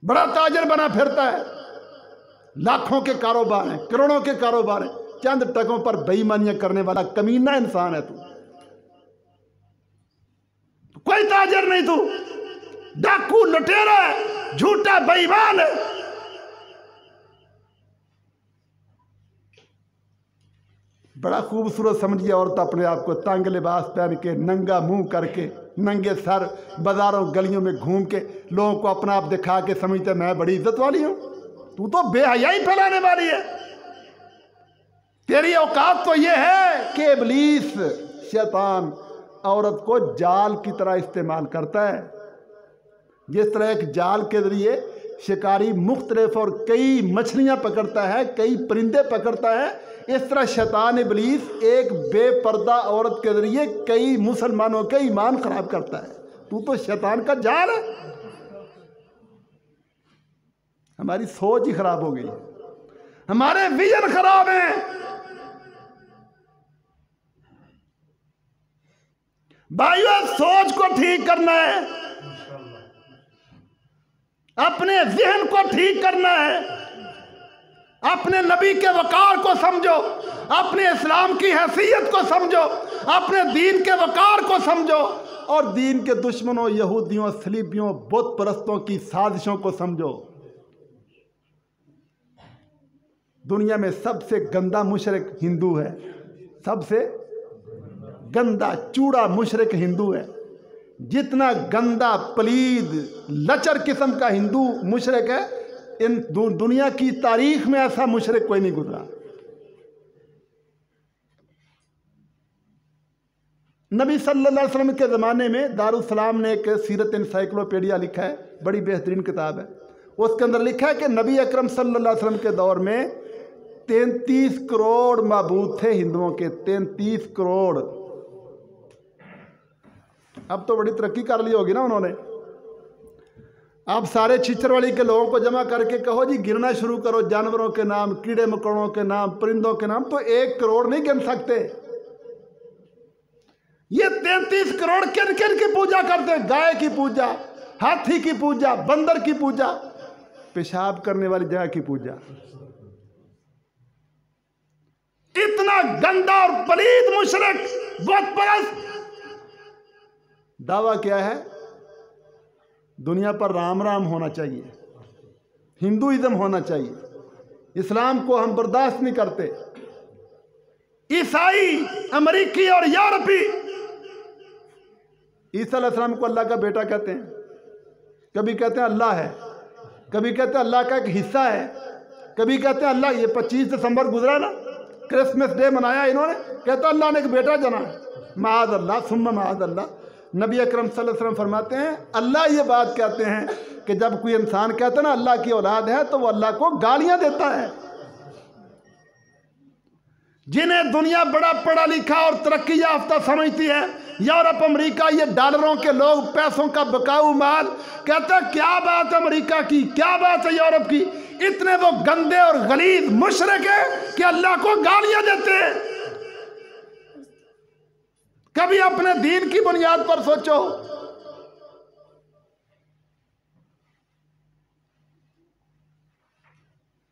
बड़ा ताजर बना फिरता है, लाखों के कारोबार हैं, करोड़ों के कारोबार हैं, चंद टकों पर बेईमानियां करने वाला कमीना इंसान है तू। कोई ताजर नहीं तू, डाकू लुटेरा है, झूठा बेईमान है। बड़ा खूबसूरत समझिए औरत अपने आप को, तंग लिबास पहन के, नंगा मुंह करके, नंगे सर बाजारों गलियों में घूम के लोगों को अपना आप दिखा के समझते मैं बड़ी इज्जत वाली हूं। तू तो बेहयाई फैलाने वाली है। तेरी औकात तो ये है कि इब्लीस शैतान औरत को जाल की तरह इस्तेमाल करता है। जिस तरह एक जाल के जरिए शिकारी मुख्तलिफ और कई मछलियां पकड़ता है, कई परिंदे पकड़ता है, इस तरह शैतान इब्लीस एक बेपर्दा औरत के जरिए कई मुसलमानों के ईमान खराब करता है। तू तो शैतान का जाल है। हमारी सोच ही खराब हो गई, हमारे विजन खराब हैं। भाइयों, सोच को ठीक करना है, अपने जहन को ठीक करना है, अपने नबी के वकार को समझो, अपने इस्लाम की हैसियत को समझो, अपने दीन के वकार को समझो और दीन के दुश्मनों, यहूदियों, सलीबियों, बुत परस्तों की साजिशों को समझो। दुनिया में सबसे गंदा मुशरिक हिंदू है, सबसे गंदा चूड़ा मुशरिक हिंदू है। जितना गंदा पलीद लचर किस्म का हिंदू मुशरिक है, इन दुनिया की तारीख में ऐसा मुशरिक कोई नहीं गुजरा। नबी सल्लल्लाहु अलैहि वसल्लम के ज़माने में दारुस्सलाम ने एक सीरत एनसाइक्लोपीडिया लिखा है, बड़ी बेहतरीन किताब है। उसके अंदर लिखा है कि नबी अकरम सल्लल्लाहु अलैहि वसल्लम के दौर में 33 करोड़ माबूद थे हिंदुओं के, 33 करोड़। अब तो बड़ी तरक्की कर ली होगी ना उन्होंने। अब सारे छिछरवाली के लोगों को जमा करके कहो जी गिनना शुरू करो, जानवरों के नाम, कीड़े मकोड़ों के नाम, परिंदों के नाम, तो 1 करोड़ नहीं गिन सकते। ये 33 करोड़ किन किन की पूजा करते हैं? गाय की पूजा, हाथी की पूजा, बंदर की पूजा, पेशाब करने वाली जगह की पूजा। इतना गंदा और पलीद मुशरिक बुत परस्त। दावा क्या है? दुनिया पर राम राम होना चाहिए, हिंदुइज्म होना चाहिए, इस्लाम को हम बर्दाश्त नहीं करते। ईसाई, अमेरिकी और यूरोपी ईसा अलैहिस्सलाम को अल्लाह का बेटा कहते हैं, कभी कहते हैं अल्लाह है, कभी कहते हैं अल्लाह का एक हिस्सा है, कभी कहते हैं अल्लाह, ये 25 दिसंबर गुजरा ना, क्रिसमस डे मनाया इन्होंने, कहता अल्लाह ने एक बेटा जना। माद अल्लाह सुम्मा माद अल्लाह। नबी अकरम सल्लल्लाहु अलैहि वसल्लम फरमाते हैं अल्लाह ये बात कहते हैं कि जब कोई इंसान कहता है ना अल्लाह की औलाद है, तो वो अल्लाह को गालियां देता है। जिन्हें दुनिया बड़ा पढ़ा लिखा और तरक्की याफ्ता समझती है, यूरोप, अमेरिका, ये डॉलरों के लोग, पैसों का बकाऊ माल, कहता क्या बात है अमेरिका की, क्या बात है यूरोप की, इतने वो गंदे और गलीज मुशरिक है कि अल्लाह को गालियां देते हैं। कभी अपने दीन की बुनियाद पर सोचो।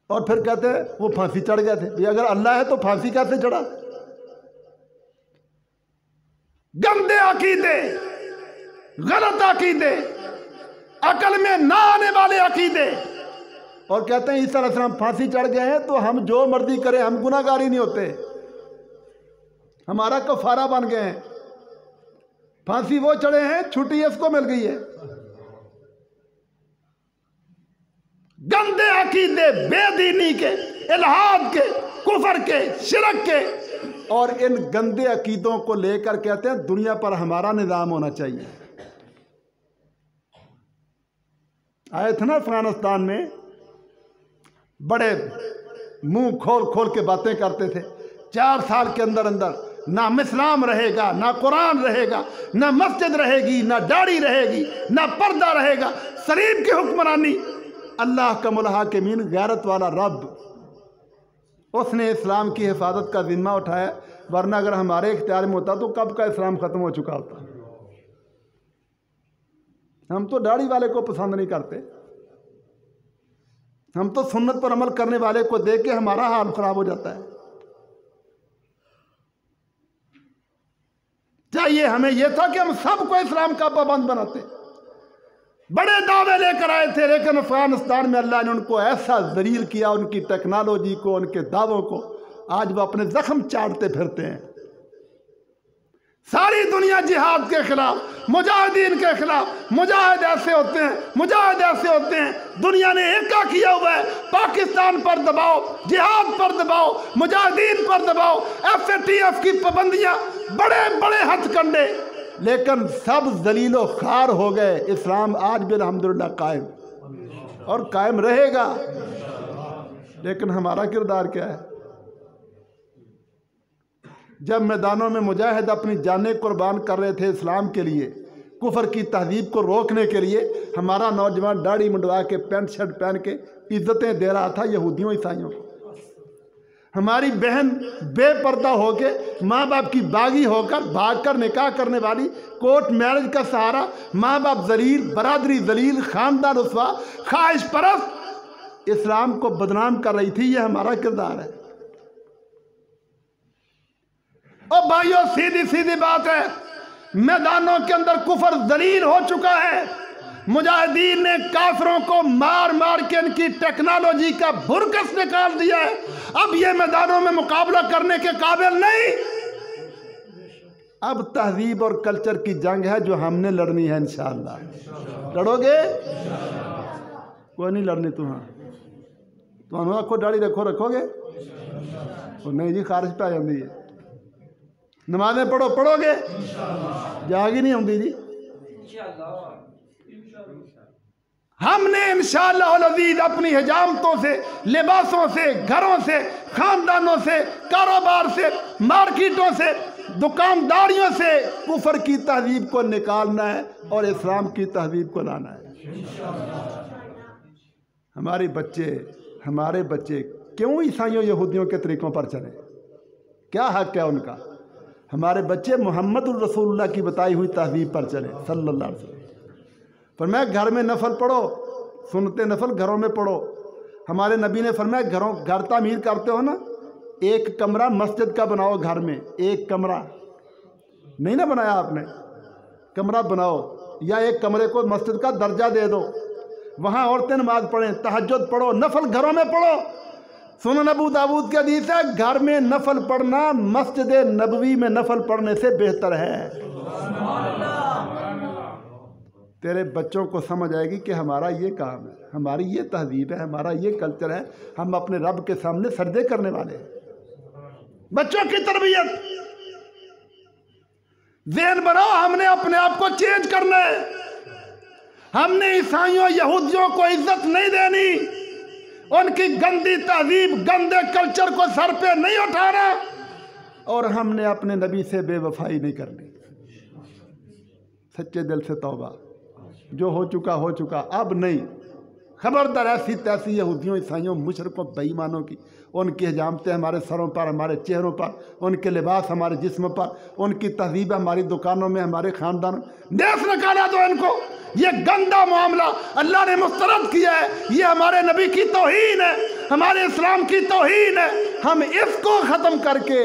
और फिर कहते हैं वो फांसी चढ़ गए थे। भाई अगर अल्लाह है तो फांसी कैसे चढ़ा? गंदे अकीदे, गलत अकीदे, अकल में ना आने वाले अकीदे। और कहते हैं ईसा अलैहिस्सलाम फांसी चढ़ गए हैं तो हम जो मर्जी करें, हम गुनाहगारी नहीं होते, हमारा कफारा बन गए हैं। फांसी वो चढ़े हैं, छुट्टी इसको मिल गई है। गंदे अकीदे, बेदीनी के, इल्हाद के, कुफर के, शिरक के, और इन गंदे अकीदों को लेकर कहते हैं दुनिया पर हमारा निजाम होना चाहिए। आए थे ना अफगानिस्तान में, बड़े मुंह खोल खोल के बातें करते थे। 4 साल के अंदर अंदर ना इस्लाम रहेगा, ना कुरान रहेगा, ना मस्जिद रहेगी, ना दाढ़ी रहेगी, ना पर्दा रहेगा, सलीब की हुक्मरानी। अल्लाह का मुल्हाकिमीन, गैरत वाला रब, उसने इस्लाम की हिफाजत का जिम्मा उठाया, वरना अगर हमारे इख्तियार में होता तो कब का इस्लाम ख़त्म हो चुका होता। हम तो दाढ़ी वाले को पसंद नहीं करते, हम तो सुन्नत पर अमल करने वाले को देख के हमारा हाल खराब हो जाता है। चाहिए हमें यह था कि हम सबको इस्लाम का पाबंद बनाते। बड़े दावे लेकर आए थे, लेकिन अफगानिस्तान में अल्लाह ने उनको ऐसा जलील किया, उनकी टेक्नोलॉजी को, उनके दावों को, आज वो अपने जख्म चाटते फिरते हैं। सारी दुनिया जिहाद के खिलाफ, मुजाहिदीन के खिलाफ, मुजाहिद ऐसे होते हैं, मुजाहिद ऐसे होते हैं। दुनिया ने एका किया हुआ है, पाकिस्तान पर दबाव, जिहाद पर दबाव, मुजाहिदीन पर दबाव, FATF की पाबंदियां, बड़े बड़े हथकंडे, लेकिन सब जलीलो खार हो गए। इस्लाम आज भी अल्हम्दुलिल्लाह कायम और कायम रहेगा। लेकिन हमारा किरदार क्या है? जब मैदानों में मुजाहिद अपनी जानें कुर्बान कर रहे थे इस्लाम के लिए, कुफर की तहजीब को रोकने के लिए, हमारा नौजवान दाढ़ी मुंडवा के पैंट शर्ट पहन के इज्जतें दे रहा था यहूदियों ईसाइयों को। हमारी बहन बेपर्दा होके, माँ बाप की बागी होकर, भागकर निकाह करने वाली, कोर्ट मैरिज का सहारा, माँ बाप जलील, बरादरी जलील, खानदान रुसवा, ख्वाहिश परस्त, इस्लाम को बदनाम कर रही थी। ये हमारा किरदार है। और भाइयों, सीधी सीधी बात है, मैदानों के अंदर कुफर जलील हो चुका है। मुजाहिदीन ने काफिरों को मार मार के इनकी टेक्नोलॉजी का भुरकस निकाल दिया है। अब ये मैदानों में मुकाबला करने के काबिल नहीं। अब तहजीब और कल्चर की जंग है जो हमने लड़नी है। इंशाअल्लाह लड़ोगे? कोई नहीं लड़नी। तुम्हारा को दाढ़ी रखोगे? नहीं जी, खारिज पे आ जाती है। नमाजें पढ़ोगे? जागी नहीं आती जी। हमने इंशाअल्लाह अज़ीज़ अपनी हिजामतों से, लिबासों से, घरों से, खानदानों से, कारोबार से, मार्केटों से, दुकानदारियों से कुफर की तहजीब को निकालना है और इस्लाम की तहजीब को लाना है। हमारे बच्चे क्यों ईसाइयों यहूदियों के तरीकों पर चले? क्या हक है उनका? हमारे बच्चे मोहम्मद रसूलुल्लाह की बताई हुई तहजीब पर चले, सल्लल्लाहु अलैहि वसल्लम। फरमाया घर में नफल पढ़ो, सुनते नफल घरों में पढ़ो। हमारे नबी ने फरमाया घर तामीर करते हो ना, एक कमरा मस्जिद का बनाओ। घर में एक कमरा नहीं ना बनाया आपने, कमरा बनाओ, या एक कमरे को मस्जिद का दर्जा दे दो। वहाँ औरतें नमाज पढ़ें, तहज्जुद पढ़ो, नफल घरों में पढ़ो। सुनन अबू दाऊद के हदीस है, घर में नफल पढ़ना मस्जिद नबवी में नफल पढ़ने से बेहतर है। तेरे बच्चों को समझ आएगी कि हमारा ये काम है, हमारी ये तहजीब है, हमारा ये कल्चर है। हम अपने रब के सामने सजदे करने वाले हैं। बच्चों की तरबियत, ज़हन बनाओ, हमने अपने आप को चेंज करना है। हमने ईसाइयों यहूदियों को इज्जत नहीं देनी, उनकी गंदी तहजीब, गंदे कल्चर को सर पे नहीं उठाना, और हमने अपने नबी से बेवफाई नहीं करनी। सच्चे दिल से तौबा, जो हो चुका, अब नहीं। खबरदार ऐसी तैसी यहूदियों, ईसाइयों, मुशरिकों, बेईमानों की उनकी हजामतें हमारे सरों पर, हमारे चेहरों पर, उनके लिबास हमारे जिस्म पर, उनकी तहजीब हमारी दुकानों में, हमारे खानदान। देश निकाला दो इनको। ये गंदा मामला अल्लाह ने मुस्तरद किया है। ये हमारे नबी की तौहीन है, हमारे इस्लाम की तौहीन है। हम इसको ख़त्म करके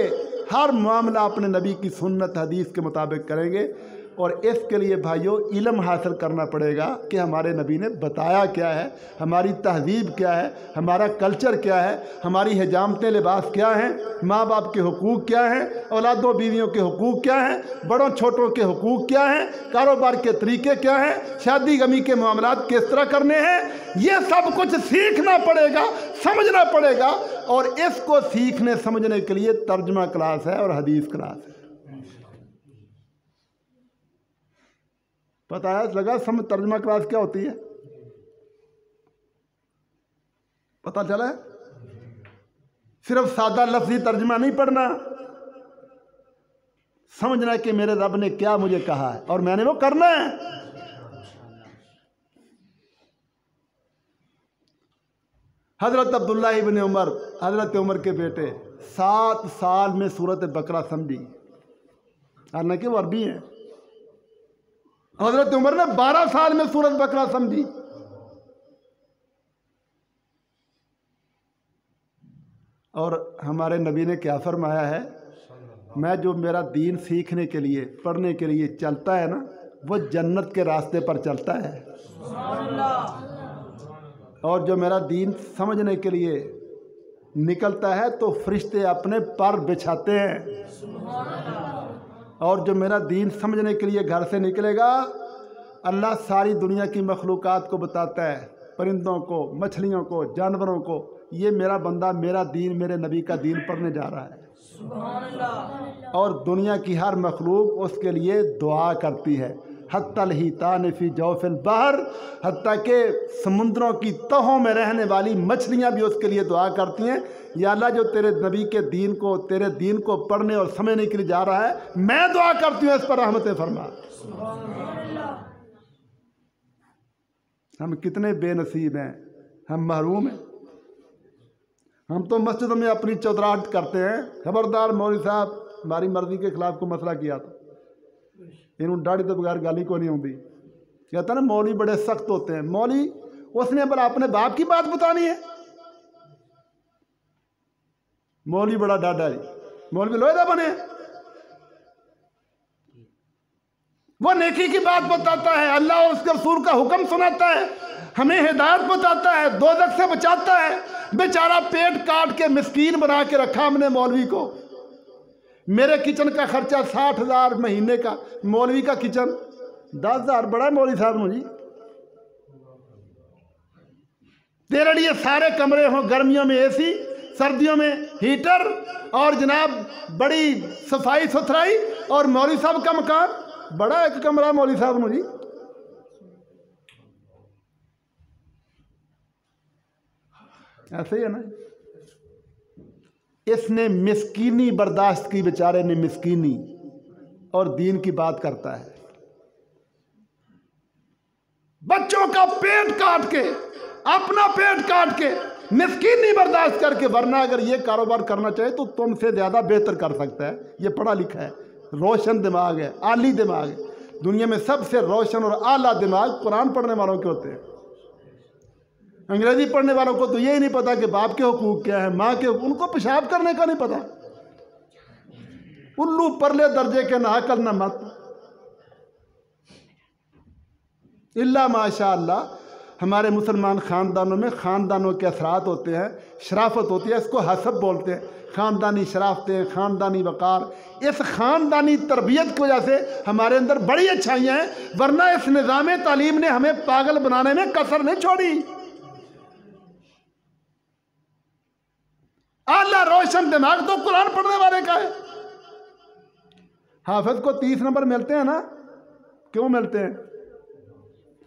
हर मामला अपने नबी की सुन्नत हदीस के मुताबिक करेंगे। और इसके लिए भाइयों इल्म हासिल करना पड़ेगा कि हमारे नबी ने बताया क्या है, हमारी तहजीब क्या है, हमारा कल्चर क्या है, हमारी हिजामतें, लिबास क्या हैं, माँ बाप के हुकूक क्या हैं, औलादों बीवियों के हुकूक क्या हैं, बड़ों छोटों के हुकूक क्या हैं, कारोबार के तरीके क्या हैं, शादी गमी के मामलात किस तरह करने हैं। ये सब कुछ सीखना पड़ेगा, समझना पड़ेगा। और इसको सीखने समझने के लिए तर्जमा क्लास है और हदीस क्लास है। पता है लगा समझ तर्जमा क्लास क्या होती है? पता चला है? सिर्फ सादा लफ्जी तर्जमा नहीं पढ़ना, समझना कि मेरे रब ने क्या मुझे कहा है और मैंने वो करना है। हजरत अब्दुल्लाह इब्न उमर, हजरत उमर के बेटे, 7 साल में सूरत बकरा समझी। हालांकि वो अरबी हैं। हजरत उमर ने 12 साल में सूरत बकरा समझी। और हमारे नबी ने क्या फरमाया है, मैं जो मेरा दीन सीखने के लिए पढ़ने के लिए चलता है ना, वो जन्नत के रास्ते पर चलता है। और जो मेरा दीन समझने के लिए निकलता है तो फरिश्ते अपने पर बिछाते हैं। और जो मेरा दीन समझने के लिए घर से निकलेगा, अल्लाह सारी दुनिया की मखलूक़ात को बताता है, परिंदों को, मछलियों को, जानवरों को, ये मेरा बंदा मेरा दीन, मेरे नबी का दीन पढ़ने जा रहा है। और दुनिया की हर मखलूक उसके लिए दुआ करती है। हत्तल ही तानफ़ी जौफ़िल बहर, हत्ता के समुद्रों की तहों में रहने वाली मछलियां भी उसके लिए दुआ करती हैं, या अल्लाह जो तेरे नबी के दीन को, तेरे दीन को पढ़ने और समझने के लिए जा रहा है, मैं दुआ करती हूँ इस पर रहमतें फरमा। हम कितने बेनसीब हैं, हम महरूम हैं। हम तो मस्जिद में अपनी चौधराहट करते हैं, खबरदार मौलवी साहब हमारी मर्जी के खिलाफ को मसला किया था, इन्होंने दाढ़ी तो बगैर गाली को नहीं होती। कहता ना मौलवी बड़े सख्त होते हैं। मौलवी उसने भला अपने बाप की बात बतानी है? मौलवी बड़ा डाडा जी, मौलवी लोहेदा बने, वो नेकी की बात बताता है, अल्लाह और उसके रसूल का हुक्म सुनाता है, हमें हिदायत बताता है, दोज़ख से बचाता है। बेचारा पेट काट के मिस्कीन बना के रखा हमने मौलवी को। मेरे किचन का खर्चा 60,000 महीने का, मौलवी का किचन 10,000। बड़ा मौलवी साहब मुझे, तेरे लिए सारे कमरे हों, गर्मियों में एसी, सर्दियों में हीटर, और जनाब बड़ी सफाई सुथराई, और मौलवी साहब का मकान बड़ा एक कमरा मौलवी साहब मुझे। ऐसे ही है ना। इसने मिस्कीनी बर्दाश्त की, बेचारे ने मिस्कीनी, और दीन की बात करता है। बच्चों का पेट काट के, अपना पेट काट के, मिस्कीनी बर्दाश्त करके, वरना अगर ये कारोबार करना चाहे तो तुमसे ज़्यादा बेहतर कर सकता है। ये पढ़ा लिखा है, रोशन दिमाग है, आली दिमाग है। दुनिया में सबसे रोशन और आला दिमाग कुरान पढ़ने वालों के होते हैं। अंग्रेजी पढ़ने वालों को तो यही नहीं पता कि बाप के हुकूक क्या है, माँ के, उनको पेशाब करने का नहीं पता। उल्लू परले दर्जे के ना अकल ना मत, इल्ला माशा अल्लाह। हमारे मुसलमान ख़ानदानों में ख़ानदानों के असरात होते हैं, शराफत होती है, इसको हसब बोलते हैं। ख़ानदानी शराफतें, ख़ानदानी वक़ार, इस ख़ानदानी तरबियत की वजह से हमारे अंदर बड़ी अच्छाइयाँ हैं, वरना इस निज़ाम तालीम ने हमें पागल बनाने में कसर नहीं छोड़ी। आला रोशन दिमाग तो कुरान पढ़ने वाले का है। हाफिज को 30 नंबर मिलते हैं ना, क्यों मिलते हैं?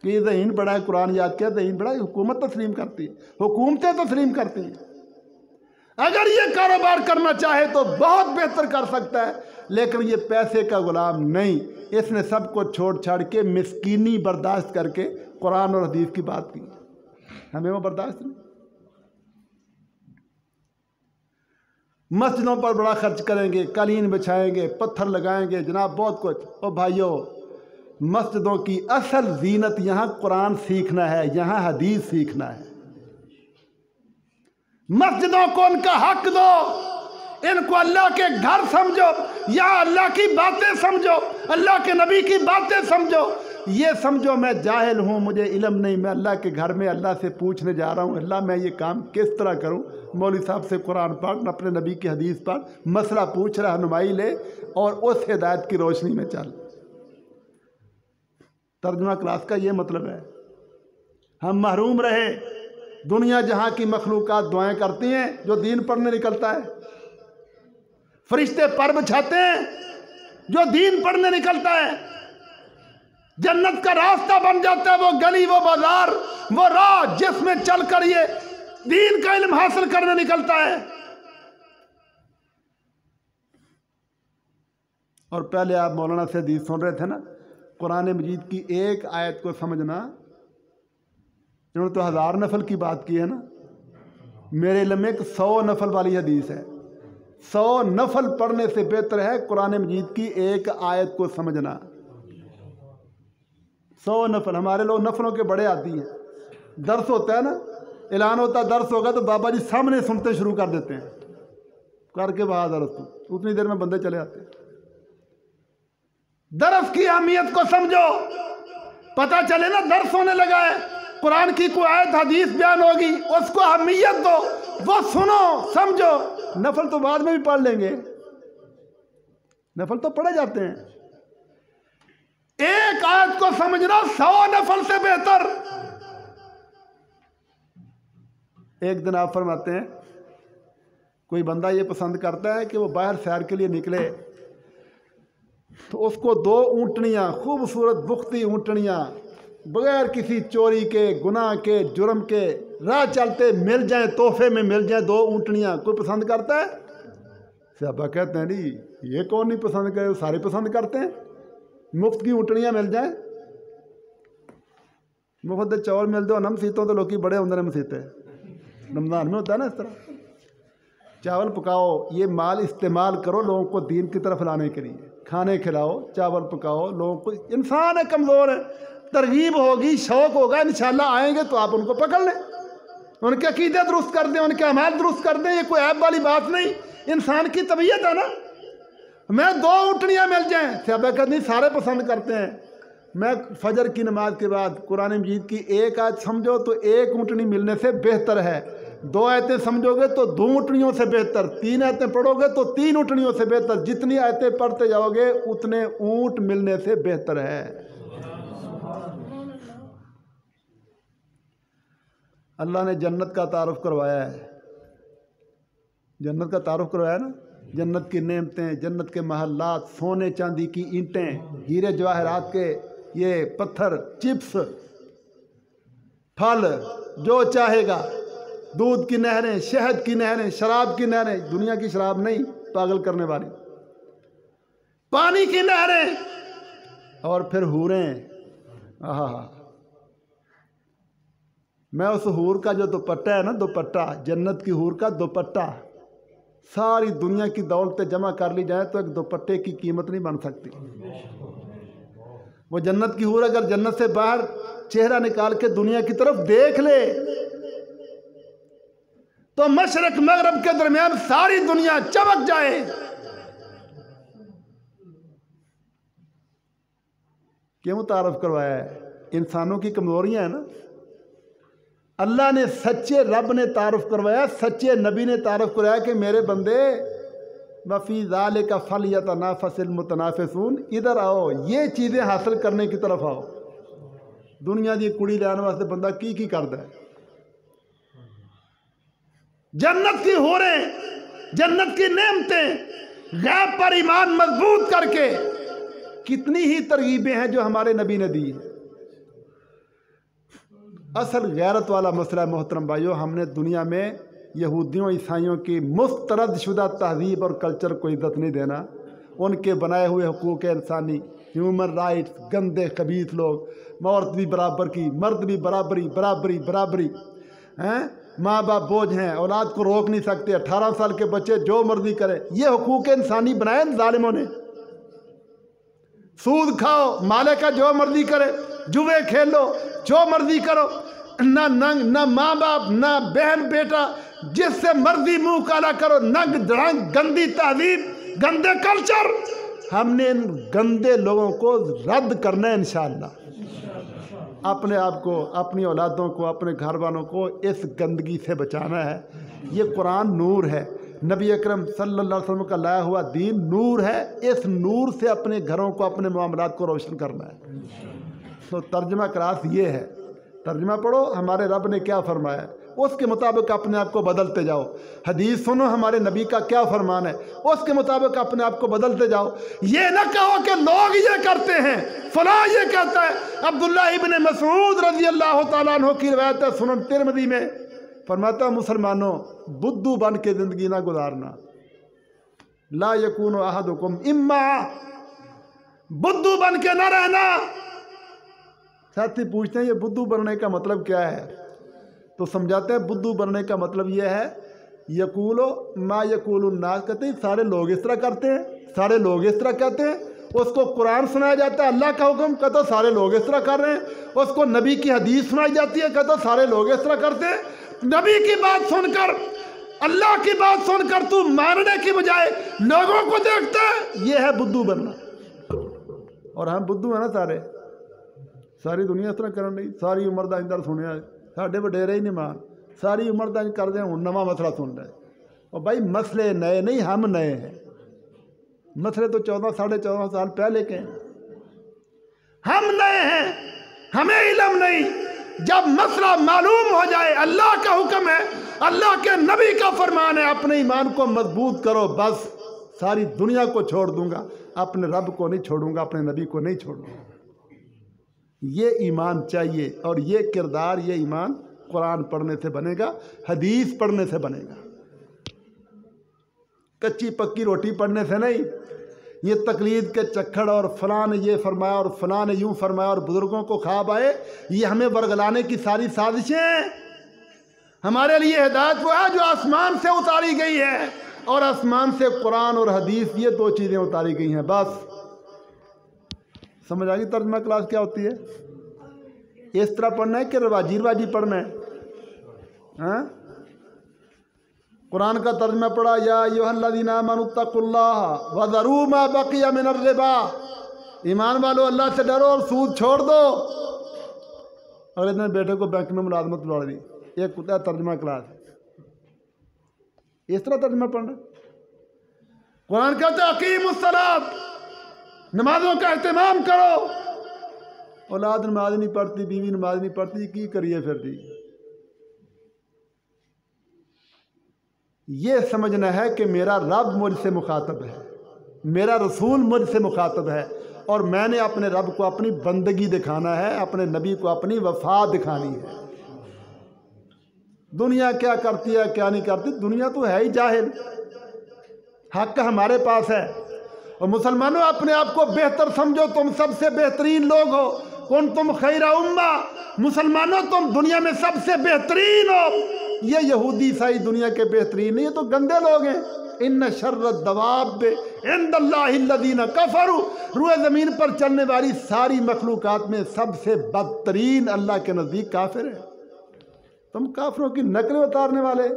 कि ज़हीन बड़ा है, कुरान याद किया, ज़हीन बड़ा है, हुकूमत तस्लीम करती है, हुकूमतें तस्लीम करती हैं। अगर ये कारोबार करना चाहे तो बहुत बेहतर कर सकता है, लेकिन ये पैसे का गुलाम नहीं। इसने सब को छोड़ छाड़ के मिस्कीनी बर्दाश्त करके कुरान और हदीस की बात की, हमें वो बर्दाश्त नहीं। मस्जिदों पर बड़ा खर्च करेंगे, कालीन बिछाएंगे, पत्थर लगाएंगे, जनाब बहुत कुछ। ओ भाइयों, मस्जिदों की असल जीनत यहाँ कुरान सीखना है, यहाँ हदीस सीखना है। मस्जिदों को उनका हक दो, इनको अल्लाह के घर समझो, या अल्लाह की बातें समझो, अल्लाह के नबी की बातें समझो। ये समझो मैं जाहिल हूँ, मुझे इल्म नहीं, मैं अल्लाह के घर में अल्लाह से पूछने जा रहा हूँ, अल्लाह मैं ये काम किस तरह करूँ। मौलवी साहब से कुरान पढ़, अपने नबी की हदीस पढ़, मसला पूछ, रहनुमाई ले, और उस हिदायत की रोशनी में चल। तर्जुमा क्लास का ये मतलब है। हम महरूम रहे। दुनिया जहाँ की मखलूक़ात दुआएं करती हैं, जो दीन पढ़ने निकलता है। फरिश्ते पर बिछाते हैं, जो दीन पढ़ने निकलता है। जन्नत का रास्ता बन जाता है वो गली, वो बाजार, वो राह जिसमें चलकर ये दीन का इल्म हासिल करने निकलता है। और पहले आप मौलाना से हदीस सुन रहे थे ना, कुरान मजीद की एक आयत को समझना, इन्होंने तो 1000 नफल की बात की है ना, मेरे इल्म में एक 100 नफल वाली हदीस है। 100 नफल पढ़ने से बेहतर है कुरान मजीद की एक आयत को समझना। 100 नफल। हमारे लोग नफलों के बड़े आती हैं। दर्स होता है ना, ऐलान होता है, दर्स होगा तो बाबा जी सामने सुनते शुरू कर देते हैं। करके वहाँ दरस तू, उतनी देर में बंदे चले आते। दरस की अहमियत को समझो, पता चले ना दर्स होने लगा है, कुरान की कोई आयत हदीस बयान होगी, उसको अहमियत दो, वो सुनो समझो। नफल तो बाद में भी पढ़ लेंगे, नफल तो पढ़े जाते हैं। एक आयत को समझना 100 नफल से बेहतर। एक दिन आप फरमाते हैं कोई बंदा ये पसंद करता है कि वो बाहर सैर के लिए निकले, तो उसको 2 ऊँटनियाँ, खूबसूरत बुख्ती ऊँटनियाँ, बगैर किसी चोरी के, गुनाह के, जुर्म के, राह चलते मिल जाएं, तोहफे में मिल जाएं 2 ऊँटनियाँ, कोई पसंद करता है? साहबा कहते हैं नहीं, ये कौन नहीं पसंद करे, सारे पसंद करते हैं। मुफ्त की ऊँटनियाँ मिल जाएं, मुफ्त चावल मिल दो, नम सीतों तो लोग बड़े अंदर में सीते, रमज़ान में होता है ना इस तरह। चावल पकाओ, ये माल इस्तेमाल करो लोगों को दीन की तरफ लाने के लिए, खाने खिलाओ, चावल पकाओ लोगों को। इंसान है, कमज़ोर है, तरगीब होगी, शौक़ होगा, इंशाल्लाह आएंगे तो आप उनको पकड़ लें, उनके अकीदे दुरुस्त कर दें, उनके अमाल दुरुस्त कर दें। ये कोई ऐब वाली बात नहीं, इंसान की तबीयत है ना। मैं 2 ऊँटनियाँ मिल जाएँ, सहाबा कहते नहीं सारे पसंद करते हैं। मैं फजर की नमाज के बाद कुरान मजीद की एक आयत समझो तो 1 ऊँटनी मिलने से बेहतर है, 2 आयतें समझोगे तो 2 ऊँटनियों से बेहतर, 3 आयतें पढ़ोगे तो 3 ऊँटनियों से बेहतर। जितनी आयतें पढ़ते जाओगे उतने ऊँट मिलने से बेहतर है। अल्लाह ने जन्नत का तारुफ करवाया है, जन्नत का तारुफ करवाया ना, जन्नत की नेमतें, जन्नत के महल्लात, सोने चांदी की ईंटें, हीरे जवाहरात के ये पत्थर, चिप्स, फल, जो चाहेगा, दूध की नहरें, शहद की नहरें, शराब की नहरें, दुनिया की शराब नहीं पागल करने वाली, पानी की नहरें, और फिर हूरें। आहा, मैं उस हूर का जो दुपट्टा है ना, दुपट्टा, जन्नत की हूर का दुपट्टा, सारी दुनिया की दौलतें जमा कर ली जाए तो एक दुपट्टे की कीमत नहीं बन सकती। वो जन्नत की हूर अगर जन्नत से बाहर चेहरा निकाल के दुनिया की तरफ देख ले तो मशरक मगरब के दरमियान सारी दुनिया चमक जाए। क्यों तारुफ करवाया है? इंसानों की कमजोरियां है ना। अल्लाह ने, सच्चे रब ने तारुफ करवाया, सच्चे नबी ने तारुफ करवाया कि मेरे बंदे वफ़ी ज़ालिका फ़लयतनाफ़सिल मुतनाफ़िसून, इधर आओ, ये चीज़ें हासिल करने की तरफ आओ। दुनिया की कुड़ी लैन वास्ते बंदा की करता है। जन्नत की होरें, जन्नत की नेमतें, गैब पर ईमान मजबूत करके कितनी ही तरगीबें हैं जो हमारे नबी ने दी। असल गैरत वाला मसला मोहतरम भाइयों, हमने दुनिया में यहूदियों ईसाइयों की मुस्तरद शुदा तहजीब और कल्चर को इज्जत नहीं देना। उनके बनाए हुए हुकूक इंसानी, ह्यूमन राइट्स, गंदे खबीस लोग, औरत भी बराबर की, मर्द भी बराबरी बराबरी बराबरी हैं, माँ बाप बोझ हैं, औलाद को रोक नहीं सकते, 18 साल के बच्चे जो मर्जी करें, ये हुकूक इंसानी बनाए जालिमों ने। सूद खाओ, माले का जो मर्जी करे, जुए खेलो, जो मर्जी करो, ना नंग, ना माँ बाप, ना बहन बेटा, जिससे मर्जी मुंह काला करो, नंग धड़ंग, गंदी तहजीब, गंदे कल्चर। हमने इन गंदे लोगों को रद्द करना है इंशाअल्लाह। अपने आप को, अपनी औलादों को, अपने घर वालों को इस गंदगी से बचाना है। ये कुरान नूर है, नबी अकरम सल्लल्लाहु अलैहि वसल्लम का लाया हुआ दीन नूर है। इस नूर से अपने घरों को, अपने मामलात को रोशन करना है। तो तर्जमा क्लास ये है, तर्जमा पढ़ो, हमारे रब ने क्या फरमाया, उसके मुताबिक अपने आप को बदलते जाओ। हदीस सुनो, हमारे नबी का क्या फरमान है, उसके मुताबिक अपने आप को बदलते जाओ। ये ना कहो कि लोग ये करते हैं, फलां ये कहता है। अब्दुल्लाह इब्न मसूद रज़ी अल्लाह तआला अन्हु की रिवायत है, सुनन तिरमिज़ी में, फरमाता मुसलमानों बुद्धू बन के ज़िंदगी ना गुजारना। ला यकूनु अहदुकुम इम्मा, बुद्धू बन के ना रहना। साथी पूछते हैं ये बुद्धू बनने का मतलब क्या है, तो समझाते हैं बुद्धू बनने का मतलब ये है, यकूलो मा यकूलुन नास, कहते हैं सारे लोग इस तरह करते हैं, सारे लोग इस तरह कहते हैं। उसको कुरान सुनाया जाता है, अल्लाह का हुक्म, कहता सारे लोग इस तरह कर रहे हैं। उसको नबी की हदीस सुनाई जाती है, कहता सारे लोग इस तरह करते हैं। नबी की बात सुनकर अल्लाह की बात सुनकर तू मानने की बजाय लोगों को देखता है, ये है बुद्धू बनना। और हम बुद्धू हैं ना सारे, सारी दुनिया इस तरह करन नहीं। सारी उम्र का इंदर सुनिया, साढ़े वडेरे ही नहीं मान, सारी उम्र का इंज करते हैं, हूँ नवा मसला सुन रहे। और भाई मसले नए नहीं, हम नए हैं। मसले तो 14-14.5 साल पहले के हैं, हम नए हैं, हमें इल्म नहीं। जब मसला मालूम हो जाए, अल्लाह का हुक्म है, अल्लाह के नबी का फरमान है, अपने ईमान को मजबूत करो, बस सारी दुनिया को छोड़ दूंगा, अपने रब को नहीं छोड़ूंगा, अपने नबी को नहीं छोड़ूंगा। ये ईमान चाहिए। और ये किरदार, ये ईमान कुरान पढ़ने से बनेगा, हदीस पढ़ने से बनेगा, कच्ची पक्की रोटी पढ़ने से नहीं। ये तकलीद के चक्कर और फलां ने ये फरमाया और फलां ने यूं फरमाया और बुजुर्गों को ख्वाब आए, ये हमें बरगलाने की सारी साजिशें हैं। हमारे लिए हिदायत वो है जो आसमान से उतारी गई है, और आसमान से कुरान और हदीस, ये 2 चीज़ें उतारी गई हैं। बस समझ आ गई तर्जमा क्लास क्या होती है? इस तरह पढ़ना है कि रवाजी पढ़ना है? हाँ, कुरान का तर्जमा पढ़ा, या अय्युहल्लज़ीना आमनुत्तकुल्लाह वज़रू मा बक़िया मिनर रिबा, ईमान वालों अल्लाह से डरो और सूद छोड़ दो। अगले दिन बेटे को बैंक में मुलाजमत लौट दी। एक कुत्ता तर्जमा क्लास, इस तरह तर्जमा पढ़ना। कुरान कहता है अक़ीमुस्सलात, नमाजों का एहतमाम करो। औलाद नमाज नहीं पढ़ती, बीवी नमाज नहीं पढ़ती, की करिए फिर जी? ये समझना है कि मेरा रब मुझसे मुखातब है, मेरा रसूल मुझसे मुखातब है, और मैंने अपने रब को अपनी बंदगी दिखाना है, अपने नबी को अपनी वफा दिखानी है। दुनिया क्या करती है क्या नहीं करती, दुनिया तो है ही जाहिल। हक हमारे पास है। और मुसलमानों, अपने आप को बेहतर समझो, तुम सबसे बेहतरीन लोग हो। कौन तुम खैरा उम्मा, मुसलमानों तुम दुनिया में सबसे बेहतरीन हो। ये यहूदी ईसाई दुनिया के बेहतरीन नहीं, ये तो गंदे लोग हैं। इन्न शर्रद दवाब इंदल्लाहिल्लज़ीना कफरू, रुए ज़मीन पर चलने वाली सारी मखलूकात में सबसे बदतरीन अल्लाह के नज़दीक काफिर है। तुम काफिरों की नकलें उतारने वाले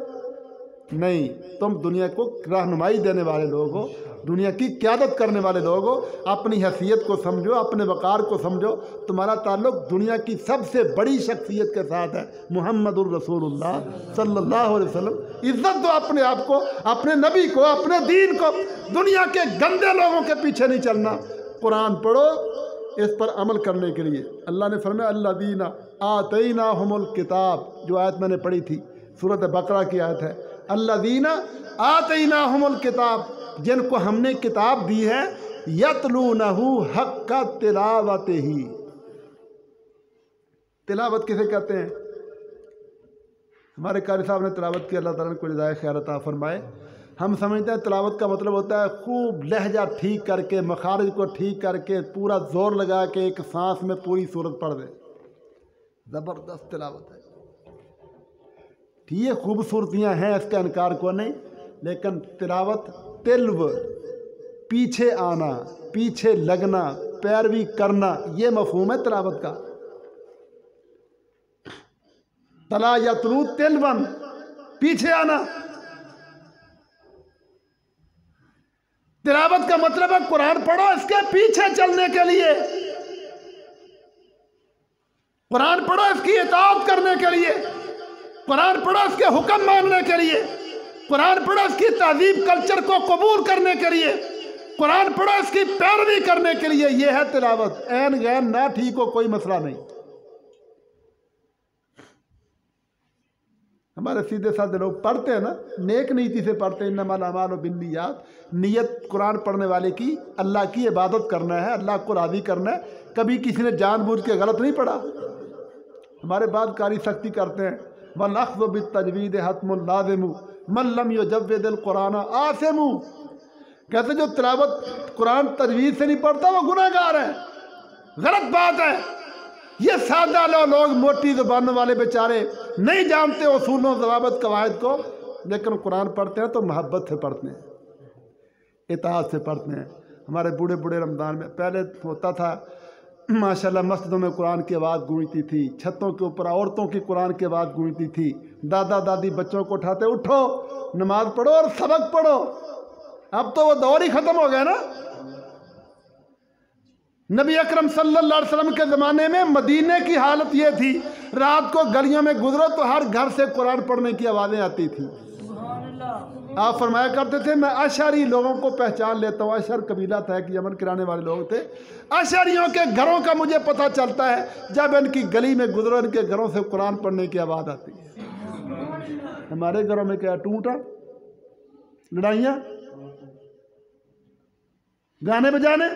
नहीं, तुम दुनिया को रहनुमाई देने वाले लोग हो, दुनिया की क़यादत करने वाले लोग हो। अपनी हैसियत को समझो, अपने वक़ार को समझो। तुम्हारा ताल्लुक़ दुनिया की सबसे बड़ी शख्सियत के साथ है, मुहम्मदुर रसूलुल्लाह सल्लल्लाहु अलैहि वसल्लम। इज़्ज़त दो अपने आप को, अपने नबी को, अपने दीन को। दुनिया के गंदे लोगों के पीछे नहीं चलना। कुरान पढ़ो इस पर अमल करने के लिए। अल्लाह ने फरमाया अल्लज़ीना आतैनाहुमुल किताब, जो आयत मैंने पढ़ी थी, सूरत बकरा की आयत है। अल्लज़ीना आतैनाहुमुल किताब, जिनको हमने किताब दी है, यतलूनहु हक्का तिलावतिही। तिलावत किसे कहते हैं? हमारे कारी साहब ने तिलावत की, अल्लाह ताला ने कोई जाए खैर अता फरमाए। हम समझते हैं तिलावत का मतलब होता है खूब लहजा ठीक करके, मखारिज को ठीक करके, पूरा जोर लगा के एक सांस में पूरी सूरत पढ़ दे। ज़बरदस्त तिलावत है। ये खूबसूरतियाँ हैं, इसका इनकार को नहीं, लेकिन तिलावत तिल्व, पीछे आना, पीछे लगना, पैरवी करना, ये मफहूम है तिलावत का। तला यतलू तिलवन, पीछे आना। तिलावत का मतलब है कुरान पढ़ो इसके पीछे चलने के लिए, कुरान पढ़ो इसकी इताअत करने के लिए, कुरान पढ़ो इसके हुक्म मानने के लिए, कुरान पढ़ो इसकी तहजीब कल्चर को कबूल करने के लिए, कुरान पढ़ो इसकी पैरवी करने के लिए। यह है तिलावत। ऐन गैन ना ठीक हो, कोई मसला नहीं। हमारे सीधे साधे लोग पढ़ते हैं ना, नेक नीति से पढ़ते हैं, इन्नमल अमालु बिन्नियात। नियत कुरान पढ़ने वाले की अल्लाह की इबादत करना है, अल्लाह को राज़ी करना है। कभी किसी ने जानबूझ के गलत नहीं पढ़ा। हमारे बाद कारी सख्ती करते हैं, वल अख़्ज़ु बित्तजवीद हत्मुल लाज़िमु मन लम युजव्विदिल कुरान आसिमु। कहते जो तिलावत कुरान तजवीज़ से नहीं पढ़ता वो गुनहगार है। गलत बात है। ये सादा लोग मोटी ज़ुबान वाले बेचारे नहीं जानते उसूलों ज़वाबित कवायद को, लेकिन कुरान पढ़ते हैं तो मोहब्बत से पढ़ते हैं, इताअत से पढ़ते हैं। हमारे बूढ़े बूढ़े रमज़ान में पहले होता था माशाल्लाह मस्जिदों में कुरान की आवाज़ गूंजती थी, छतों के ऊपर औरतों की कुरान की आवाज़ गूंजती थी, दादा दादी बच्चों को उठाते, उठो नमाज पढ़ो और सबक पढ़ो। अब तो वो दौर ही ख़त्म हो गया ना। नबी अकरम सल्लल्लाहु अलैहि वसल्लम के ज़माने में मदीने की हालत ये थी, रात को गलियों में गुजरो तो हर घर से कुरान पढ़ने की आवाज़ें आती थी। आप फरमाया करते थे, मैं अशरी लोगों को पहचान लेता हूँ। अशर कबीला था कि यमन के रहने वाले लोग थे। अशरियों के घरों का मुझे पता चलता है जब इनकी गली में गुजरो, इनके घरों से कुरान पढ़ने की आवाज़ आती है। हमारे घरों में क्या टूटा, लड़ाइयाँ, गाने बजाने।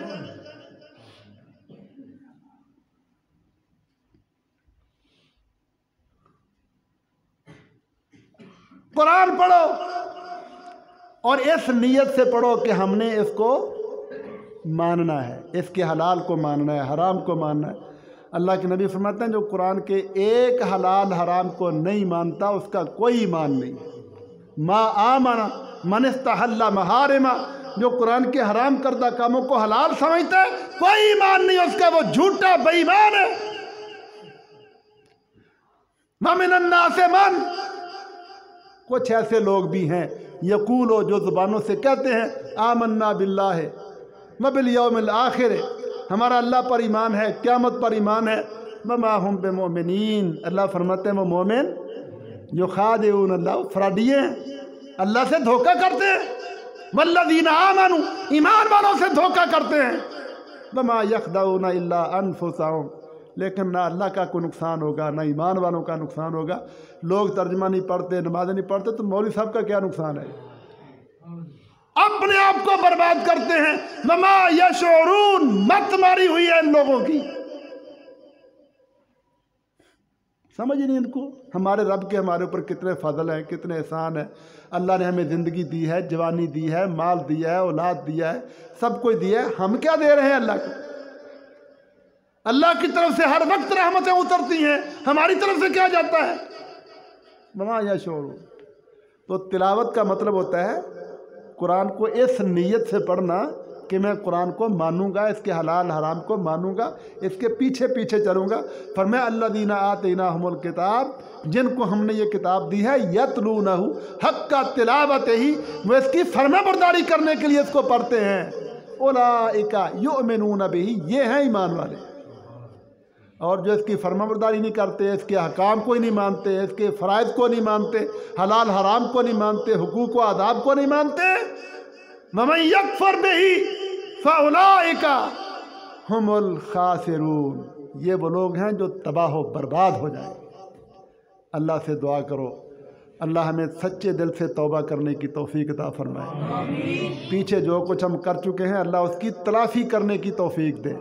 कुरान पढ़ो और इस नीयत से पढ़ो कि हमने इसको मानना है, इसके हलाल को मानना है, हराम को मानना है। अल्लाह के नबी फरमाते हैं, जो कुरान के एक हलाल हराम को नहीं मानता उसका कोई ईमान नहीं। मा आमना मन इस्तहल्ला महारिमा, जो कुरान के हराम करदा कामों को हलाल समझता है, कोई ईमान नहीं उसका, वो झूठा बेईमान है। ममिनन नासे मन, कुछ ऐसे लोग भी हैं यकूलो, जो ज़ुबानों से कहते हैं आमन्ना बिल्लाह व बिल यौमिल आखिर, हमारा अल्लाह पर ईमान है, क़यामत पर ईमान है। वमा हुम बिमुमिनीन, अल्लाह फरमाते हैं वो मोमिन जो खादिऊन अल्लाह, फ्राडिये हैं, अल्लाह से धोखा करते हैं। वल्लज़ीना आमनू, ईमान वालों से धोखा करते हैं। वमा यख़दऊना इल्ला अनफुसहुम, लेकिन ना अल्लाह का कोई नुकसान होगा ना ईमान वालों का नुकसान होगा। लोग तर्जुमा नहीं पढ़ते, नमाज़ें नहीं पढ़ते, तो मौलवी साहब का क्या नुकसान है? अपने आप को बर्बाद करते हैं। वमा यशऊरून, मत मारी हुई है इन लोगों की, समझ नहीं इनको हमारे रब के हमारे ऊपर कितने फजल हैं, कितने एहसान हैं। अल्लाह ने हमें ज़िंदगी दी है, जवानी दी है, माल दिया है, औलाद दिया है, सब कुछ दिया है। हम क्या दे रहे हैं अल्लाह को? अल्लाह की तरफ से हर वक्त रहमतें उतरती हैं, हमारी तरफ से क्या जाता है? वमा यशऊरून। तो तिलावत का मतलब होता है कुरान को इस नीयत से पढ़ना कि मैं कुरान को मानूंगा, इसके हलाल हराम को मानूंगा, इसके पीछे पीछे चलूंगा। फरमाया अल्लज़ीना आतैनाहुमुल किताब, जिनको हमने ये किताब दी है, यतलूनहु हक्का तिलावतिही, वो इसकी फरमाबरदारी करने के लिए इसको पढ़ते हैं। उलाइका युमिनून बिही, ये हैं ईमान वाले। और जो इसकी फरमाबरदारी नहीं करते, इसके हकाम को ही नहीं मानते, इसके फ़राइज़ को नहीं मानते, हलाल हराम को नहीं मानते, हुकूक व आदाब को नहीं मानते, वमन यकफर बिही फउलाइका हुमुल खासिरून, ये वो लोग हैं जो तबाह व बर्बाद हो जाए। अल्लाह से दुआ करो, अल्लाह हमें सच्चे दिल से तौबा करने की तौफीक अता फरमाए। पीछे जो कुछ हम कर चुके हैं अल्लाह उसकी तलाफ़ी करने की तौफीक दे।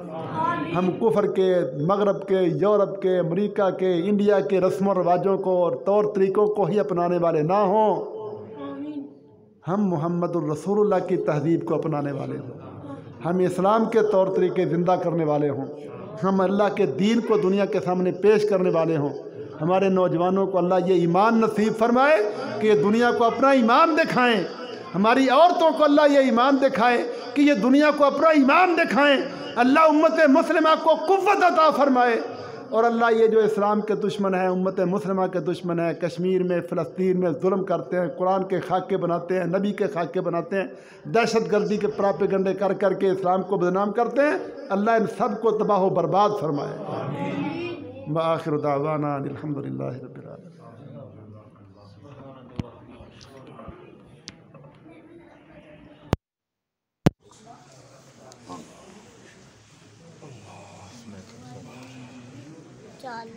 हम कुफर के, मगरब के, यूरोप के, अमेरिका के, इंडिया के रस्म रवाजों को और तौर तरीक़ों को ही अपनाने वाले ना हों। हम मुहम्मदुर रसूलुल्लाह की तहज़ीब को अपनाने वाले हों। हम इस्लाम के तौर तरीक़े ज़िंदा करने वाले हों। हम अल्लाह के दीन को दुनिया के सामने पेश करने वाले हों। हमारे नौजवानों को अल्लाह ये ईमान नसीब फरमाए कि ये दुनिया को अपना ईमान दिखाएं। हमारी औरतों को अल्लाह ये ईमान दिखाए कि ये दुनिया को अपना ईमान दिखाएं। अल्लाह उम्मत मुस्लिमा को कुव्वत अता फरमाए। और अल्लाह ये जो इस्लाम के दुश्मन हैं, उम्मत मुस्लिमा के दुश्मन हैं, कश्मीर में, फ़लस्तीन में जुल्म करते हैं, कुरान के खाके बनाते हैं, नबी के खाके बनाते हैं, दहशत गर्दी के प्रापेगंडे कर करके इस्लाम को बदनाम करते हैं, अल्लाह इन सब को तबाह व बर्बाद फरमाए। व आखिर दावाना अल्हम्दुलिल्लाहि रब्बिल आलमीन। चल